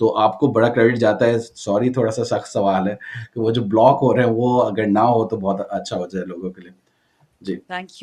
تو آپ کو بڑا کریڈٹ جاتا ہے. سوری تھوڑا سا سخت سوال ہے کہ وہ جو بلاک ہو رہے ہیں وہ اگر نہ ہو تو بہت اچھا ہو جائے لوگوں کے لیے. جی تھینک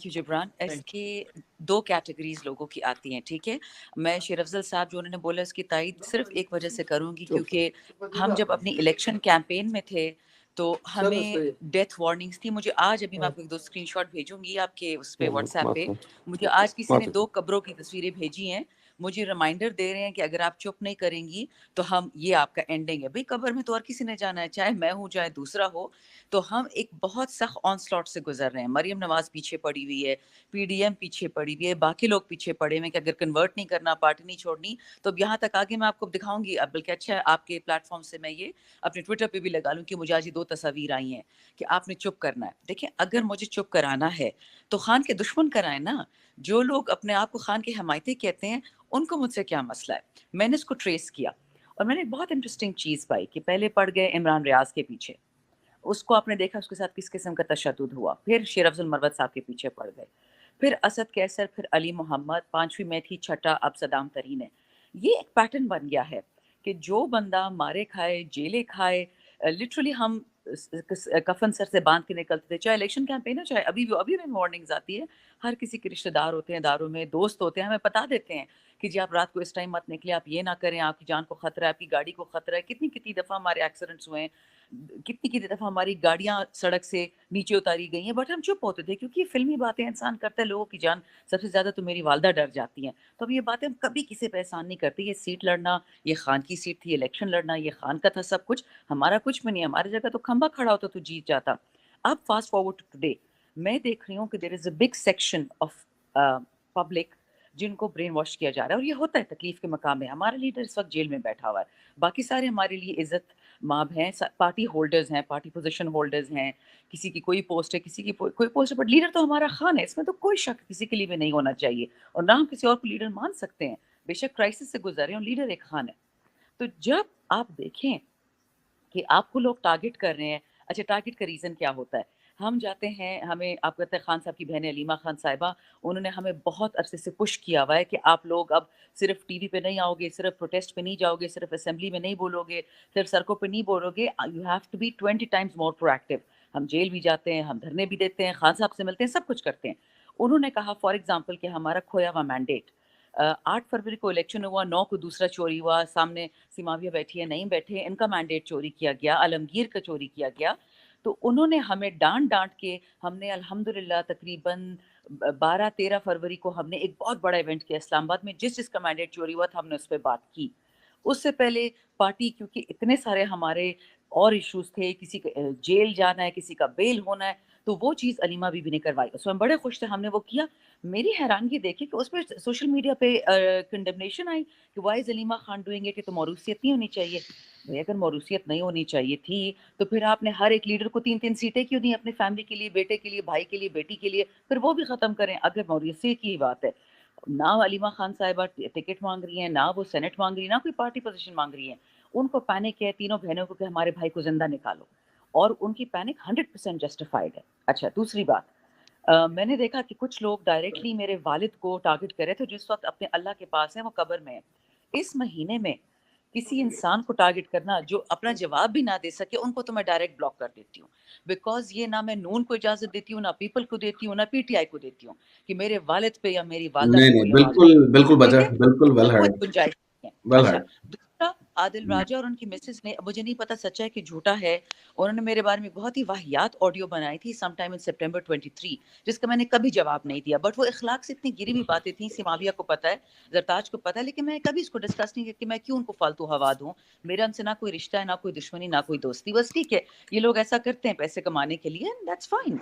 یو جبران. اس کی 2 کیٹیگریز لوگوں کی آتی ہیں, ٹھیک ہے. میں شیر افضل صاحب جو انہوں نے بولا اس کی تائید صرف ایک وجہ سے کروں گی, کیونکہ ہم جب اپنی الیکشن کیمپین میں تھے تو ہمیں ڈیتھ وارننگز تھی. مجھے آج ابھی میں آپ کو 2 اسکرین شاٹ بھیجوں گی آپ کے اس پہ واٹس ایپ پہ. مجھے آج کسی نے 2 قبروں کی تصویریں بھیجی ہیں, مجھے ریمائنڈر دے رہے ہیں کہ اگر آپ چپ نہیں کریں گی تو ہم یہ آپ کا اینڈنگ ہے. بھئی قبر میں تو اور کسی نے جانا ہے, چاہے میں ہوں چاہے دوسرا ہو. تو ہم ایک بہت سخت آن سلاٹ سے گزر رہے ہیں. مریم نواز پیچھے پڑی ہوئی ہے, پی ڈی ایم پیچھے پڑی ہوئی ہے, باقی لوگ پیچھے پڑے ہوئے کہ اگر کنورٹ نہیں کرنا, پارٹی نہیں چھوڑنی. تو اب یہاں تک آگے میں آپ کو دکھاؤں گی, اب بلکہ اچھا ہے آپ کے پلیٹ فارم سے میں یہ اپنے ٹویٹر پہ بھی لگا لوں کہ مجھے آج یہ 2 تصاویر آئی ہیں کہ آپ نے چپ کرنا ہے. دیکھیں اگر مجھے چپ کرانا ہے تو خان کے دشمن کرائیں نا. جو لوگ اپنے آپ کو خان کے حمایتی کہتے ہیں ان کو مجھ سے کیا مسئلہ ہے. میں نے اس کو ٹریس کیا اور میں نے ایک بہت انٹرسٹنگ چیز پائی کہ پہلے پڑ گئے عمران ریاض کے پیچھے, اس کو آپ نے دیکھا اس کے ساتھ کس قسم کا تشدد ہوا. پھر شیر افضل مروت صاحب کے پیچھے پڑ گئے, پھر اسد کیسر, پھر علی محمد, 5ویں میں تھی, چھٹا اب صدام ترین ہے. یہ ایک پیٹرن بن گیا ہے کہ جو بندہ مارے کھائے, جیلے کھائے, لٹرلی ہم کفن سر سے باندھ کے نکلتے تھے, چاہے الیکشن کیمپین ہے چاہے ابھی بھی وارننگز آتی ہے. ہر کسی کے رشتہ دار ہوتے ہیں, داروں میں دوست ہوتے ہیں, ہمیں بتا دیتے ہیں کہ جی آپ رات کو اس ٹائم مت نکلے, آپ یہ نہ کریں, آپ کی جان کو خطرہ ہے, آپ کی گاڑی کو خطرہ ہے. کتنی دفعہ ہمارے ایکسیڈنٹس ہوئے ہیں, کتنی دفعہ ہماری گاڑیاں سڑک سے نیچے اتاری گئی ہیں, بٹ ہم چپ ہوتے تھے کیونکہ یہ فلمی باتیں انسان کرتا ہے. لوگوں کی جان سب سے زیادہ تو میری والدہ ڈر جاتی ہیں, تو اب یہ باتیں ہم کبھی کسی پہ احسان نہیں کرتے. یہ سیٹ لڑنا, یہ خان کی سیٹ تھی, الیکشن لڑنا یہ خان کا تھا سب کچھ, ہمارا کچھ بھی نہیں. ہماری جگہ تو کھمبا کھڑا ہوتا تو جیت جاتا. اب فاسٹ فارورڈ ٹو ٹوڈے میں دیکھ رہی ہوں کہ there is a big section of public جن کو برین واش کیا جا رہا ہے, اور یہ ہوتا ہے تکلیف کے مقام میں. ہمارا لیڈر اس وقت جیل میں بیٹھا ہوا ہے, باقی سارے ہمارے لیے عزت ماب ہیں, پارٹی ہولڈرز ہیں, پارٹی پوزیشن ہولڈرز ہیں, کسی کی کوئی پوسٹ ہے, کسی کی کوئی پوسٹ ہے, بٹ لیڈر تو ہمارا خان ہے. اس میں تو کوئی شک کسی کے لیے بھی نہیں ہونا چاہیے, اور نہ ہم کسی اور کو لیڈر مان سکتے ہیں. بے شک کرائسس سے گزر رہے ہیں, لیڈر ایک خان ہے. تو جب آپ دیکھیں کہ آپ کو لوگ ٹارگٹ کر رہے ہیں, اچھا ٹارگٹ کا ریزن کیا ہوتا ہے. ہم جاتے ہیں, ہمیں آپ کہتے ہیں خان صاحب کی بہن علیمہ خان صاحبہ, انہوں نے ہمیں بہت عرصے سے پش کیا ہوا ہے کہ آپ لوگ اب صرف ٹی وی پہ نہیں آؤ گے, صرف پروٹیسٹ پہ نہیں جاؤ گے, صرف اسمبلی میں نہیں بولو گے, صرف سڑکوں پہ نہیں بولو گے, you have to be 20 times more proactive. ہم جیل بھی جاتے ہیں, ہم دھرنے بھی دیتے ہیں, خان صاحب سے ملتے ہیں, سب کچھ کرتے ہیں. انہوں نے کہا فار ایگزامپل کہ ہمارا کھویا ہوا مینڈیٹ, 8 فروری کو الیکشن ہوا, 9 کو دوسرا چوری ہوا, سامنے سیماویہ بیٹھی ہے, نہیں بیٹھے, ان کا مینڈیٹ چوری کیا گیا, عالمگیر کا چوری کیا گیا. تو انہوں نے ہمیں ڈانٹ کے, ہم نے الحمدللہ تقریباً 12-13 فروری کو ہم نے ایک بہت بڑا ایونٹ کیا اسلام آباد میں, جس کا مینڈیٹ چوری ہوا تھا ہم نے اس پہ بات کی. اس سے پہلے پارٹی, کیونکہ اتنے سارے ہمارے اور ایشوز تھے, کسی کا جیل جانا ہے, کسی کا بیل ہونا ہے, تو وہ چیز علیمہ بی بی نے کروائی. اس میں ہم بڑے خوش تھے, ہم نے وہ کیا. میری حیرانگی دیکھی کہ اس پہ سوشل میڈیا پہ کنڈمنیشن آئی کہ why is Aleema Khan doing it, کہ تو موروثیت نہیں ہونی چاہیے. بھئی اگر موروثیت نہیں ہونی چاہیے تھی تو پھر آپ نے ہر ایک لیڈر کو 3 سیٹیں کیوں دی اپنے فیملی کے لیے, بیٹے کے لیے, بھائی کے لیے, بیٹی کے لیے, پھر وہ بھی ختم کریں اگر موروثیت کی بات ہے. نہ علیمہ خان صاحبہ ٹکٹ مانگ رہی ہیں, نہ وہ سینٹ مانگ رہی ہیں, نہ کوئی پارٹی پوزیشن مانگ رہی ہیں. ان کو پینک ہے تینوں بہنوں کو کہ ہمارے بھائی کو زندہ نکالو, اور ان کی پینک 100% جسٹیفائڈ ہے. اچھا دوسری بات, میں نے دیکھا کہ کچھ لوگ ڈائریکٹلی میرے والد کو ٹارگٹ کر رہے تھے جس وقت اپنے اللہ کے پاس ہیں, وہ قبر میں ہیں. اس مہینے میں کسی انسان کو ٹارگٹ کرنا جو اپنا جواب بھی نہ دے سکے, ان کو تو میں ڈائریکٹ بلاک کر دیتی ہوں. بیکاز یہ نہ میں نون کو اجازت دیتی ہوں, نہ پیپل کو دیتی ہوں, نہ پی ٹی آئی کو دیتی ہوں کہ میرے والد پہ یا میری والدہ نہیں سے نہیں کوئی آواز بالکل بالکل ٹھیک بجا ہے, بالکل ویل کوئی ہرڈ گنجائش نہیں ہے. ویل اچھا ہرڈ. دوسرا, عادل راجہ اور ان کی مسز نے, مجھے نہیں پتا سچا ہے کہ جھوٹا ہے, انہوں نے میرے بارے میں بہت ہی واہیات آڈیو بنائی تھی سم ٹائم ان سپٹمبر 23, جس کا میں نے کبھی جواب نہیں دیا. بٹ وہ اخلاق سے اتنی گری ہوئی باتیں تھیں, سیماویہ کو پتہ ہے, زرتاج کو پتہ ہے, لیکن میں کبھی اس کو ڈسکس نہیں کیا کہ میں کیوں ان کو فالتو ہوا دوں. میرا ان سے نہ کوئی رشتہ ہے, نہ کوئی دشمنی, نہ کوئی دوستی, بس ٹھیک ہے یہ لوگ ایسا کرتے ہیں پیسے کمانے کے لیے, دیٹس فائن.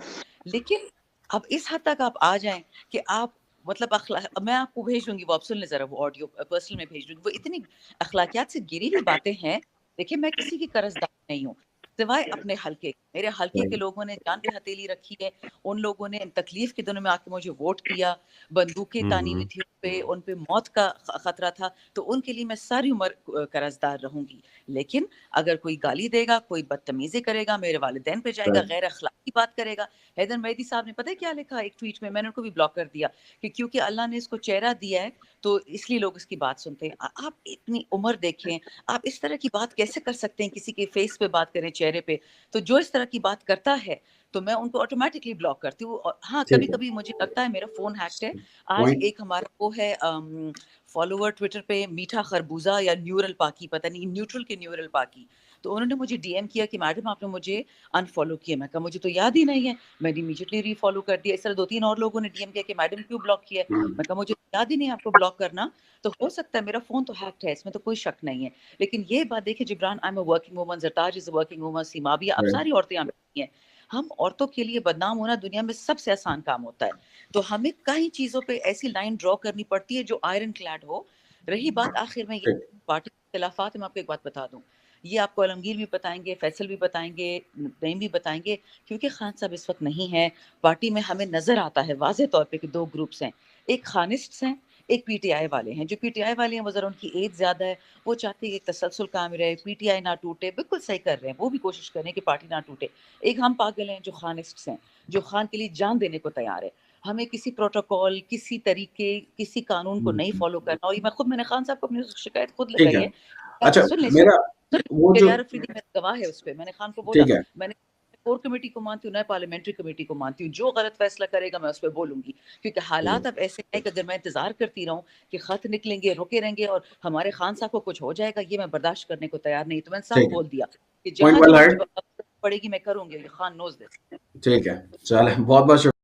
لیکن اب اس حد تک آپ آ جائیں کہ آپ مطلب میں آپ کو بھیج دوں گی, وہ آپ سن لیں ذرا, وہ آڈیو پرسنل میں بھیج دوں گی. وہ اتنی اخلاقیات سے گری ہوئی باتیں ہیں. دیکھیں میں کسی کی قرض دار نہیں ہوں سوائے اپنے حلقے. میرے حلقے کے لوگوں نے جان پہ ہتھیلی رکھی ہے, ان لوگوں نے تکلیف کے دنوں میں آ کے مجھے ووٹ دیا, بندوقیں تانی ہوئی تھی, پہ ان پہ موت کا خطرہ تھا تو ان کے لیے میں ساری عمر قرضدار رہوں گی. لیکن اگر کوئی گالی دے گا, کوئی بدتمیزی کرے گا, میرے والدین پہ جائے گا, غیر اخلاقی بات کرے گا. حیدر مہدی صاحب نے پتہ ہے کیا لکھا ایک ٹویٹ میں, میں نے ان کو بھی بلاک کر دیا کہ کیونکہ اللہ نے اس کو چہرہ دیا ہے تو اس لیے لوگ اس کی بات سنتے ہیں. آپ اتنی عمر دیکھیں, آپ اس طرح کی بات کیسے کر سکتے ہیں, کسی کے فیس پہ بات کریں, چہرے پہ. تو جو اس طرح کی بات کرتا ہے تو میں ان کو آٹومیٹکلی بلاک کرتی ہوں. اور ہاں کبھی کبھی مجھے لگتا ہے میرا فون ہیکڈ ہے. آج ایک ہمارا وہ ہے فالوور ٹویٹر پہ میٹھا خربوزہ یا نیورل پاکی, پتہ نہیں نیوٹرل کے نیورل پاکی, تو انہوں نے مجھے ڈی ایم کیا کہ میڈم آپ نے مجھے انفالو کیا. میں کہا مجھے تو یاد ہی نہیں ہے, میں نے امیڈیٹلی ری فالو کر دیا. اس طرح 2-3 اور لوگوں نے ڈی ایم کیا کہ میڈم کیوں بلاک کیا ہے. میں کہا مجھے یاد ہی نہیں آپ کو بلاک کرنا. تو ہو سکتا ہے میرا فون تو ہیکڈ ہے, اس میں تو کوئی شک نہیں ہے. لیکن یہ بات دیکھیں Jibran, I am a working woman, Zartaj is a working woman, Seema بھی, اب ساری عورتیں یہاں بیٹھی ہیں. ہم عورتوں کے لیے بدنام ہونا دنیا میں سب سے آسان کام ہوتا ہے. تو ہمیں کئی چیزوں پہ ایسی لائن ڈرا کرنی پڑتی ہے جو آئرن کلیڈ ہو. رہی بات آخر میں یہ پارٹی اختلافات, میں آپ کو ایک بات بتا دوں, یہ آپ کو عالمگیر بھی بتائیں گے, فیصل بھی بتائیں گے, نعیم بھی بتائیں گے, کیونکہ خان صاحب اس وقت نہیں ہے پارٹی میں. ہمیں نظر آتا ہے واضح طور پہ کہ 2 گروپس ہیں, ایک خانسٹس ہیں, ایک پی ٹی آئی والے ہیں. جو پی ٹی آئی والے ہیں وہ ذرا ان کی ایج زیادہ ہے, وہ چاہتے ہیں کہ ایک تسلسل کام رہے, پی ٹی آئی نہ ٹوٹے. بالکل صحیح کر رہے ہیں, وہ بھی کوشش کریں کہ پارٹی نہ ٹوٹے. ایک ہم پاگل ہیں جو خانسٹس ہیں, جو خان کے لیے جان دینے کو تیار ہے. ہمیں کسی پروٹوکول, کسی طریقے, کسی قانون کو نہیں فالو کرنا. اور یہ میں نے خان صاحب کو اپنی شکایت خود لگائی ہے. اچھا سن لیں, میرا وہ جو یار افریدی میں گواہ ہے اس پہ. میں نے خان کو بولا, میں نے کور کمیٹی کو مانتی ہوں, نہ پارلیمنٹری کمیٹی کو مانتی ہوں, جو غلط فیصلہ کرے گا میں اس پہ بولوں گی. کیونکہ حالات اب ایسے ہیں کہ اگر میں انتظار کرتی رہوں کہ خط نکلیں گے, رکے رہیں گے اور ہمارے خان صاحب کو کچھ ہو جائے گا, یہ میں برداشت کرنے کو تیار نہیں. تو میں نے صاف بول دیا کہ جہاں جو پڑے گی میں کروں گی. خان نوز دس. ٹھیک ہے, چلیں, بہت بہت شکریہ.